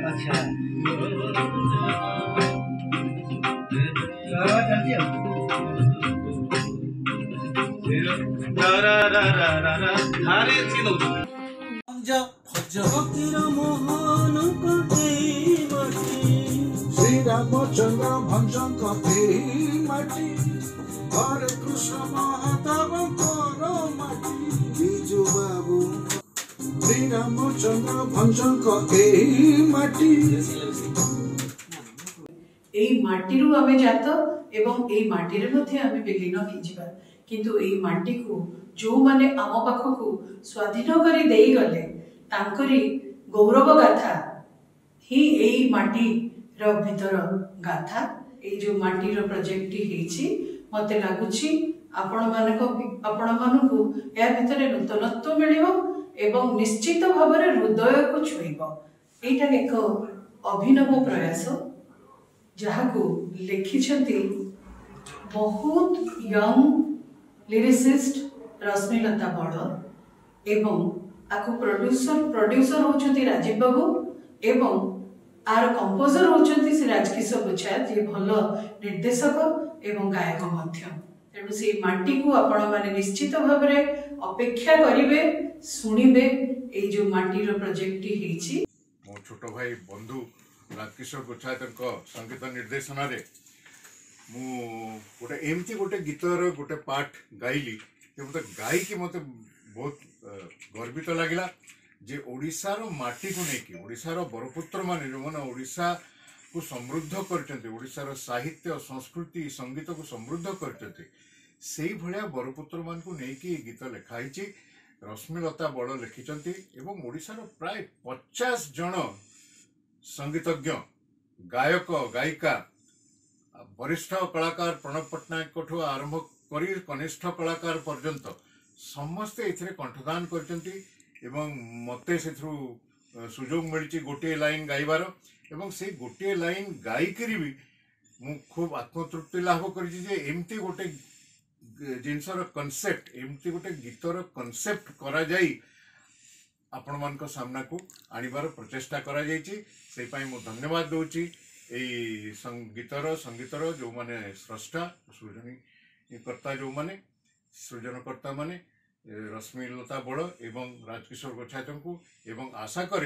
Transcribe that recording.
अच्छा चलती है श्री रामचंद्र भंजक माटी हरे कृष्ण महादेव माटी बिजू बाबू श्री रामचंद्र भंजक माटी এই মাটিরু আমি জাত এবং এই মাটিরে মধ্যে আমি বিলীন হইଯିବା কিন্তু এই মাটিକୁ ଯୋଉମାନେ ଆମ ପାଖକୁ ସ୍ୱାଧୀନ କରି ଦେଇ ଗଲେ ତାଙ୍କରି ଗୌରବ ଗାଥା ହିଁ ଏଇ ମାଟିର ଭିତର ଗାଥା এই जो ମାଟିର ପ୍ରୋଜେକ୍ଟଟି ହେଇଛି ମତେ ଲାଗୁଛି ଆପଣମାନଙ୍କୁ ଏହା ଭିତରେ ନୂତନତ୍ୱ ମିଳିବ ଏବଂ ନିଶ୍ଚିତ ଭାବରେ ହୃଦୟକୁ ଛୁଇଁବ। ଏଇଟା ଏକ ଅଭିନବ ପ୍ରୟାସ ଯାହାକୁ ଲେଖିଛନ୍ତି ବହୁତ ୟଙ୍ଗ लिरिसिस्ट रश्मिलता बड़ एवं आकु प्रोड्यूसर होचंती राजीव बाबू एवं आर कंपोजर होचंती श्री राजकिशोर गुच्छायत जे भल निर्देशक एवं गायक मध्य तेणु से माटी को आपण माने निश्चित भाव में अपेक्षा करिवे सुनिबे ए जो माटीर प्रोजेक्ट हेछि मो छोट भाई बंधु राजकिशोर गुच्छायत संगीत निर्देशन रे मु गोटे एमती गोटे गीतर गोटे पाठ गाइली मत गायकी मत बहुत गर्वित लगिला जे ओडिशार माटी को लेकिन ओडिशार बरपुत्र माने जो मैंने ओडिशा को समृद्ध करचंते ओडिशार साहित्य संस्कृति संगीत को समृद्ध करचंते सेही भलिया बरपुत्र मान को लेकिन गीत लिखाई रश्मिलता बड़ लिखिचंती एवं ओडिशार प्राय 50 जन संगीतज्ञ गायक गायिका वरिष्ठ कलाकार प्रणव पट्टनायक आरंभ करी कनिष्ठ कलाकार पर्यंत समस्ते एथिरे कंठदान करचंती एवं मते सेथरु सुजोग मिलची गोटे लाइन गाइबार एवं से गोटे लाइन गायिकरी भी मु खूब आत्मतृप्ति लाभ करिछि जे एमती गोटे जिनसर कॉन्सेप्ट एमती गोटे गीतर कॉन्सेप्ट करा जाई आपण मान को सामना को आनिबार प्रचेष्टा करा जाईछि सेहि पई मु धन्यवाद दोछि एई संगीतर जो माने स्रष्टा सृजनकर्ता जो माने सृजनकर्ता माने रश्मिलता बड़ एवं राजकिशोर गुच्छायत को एवं आशा करे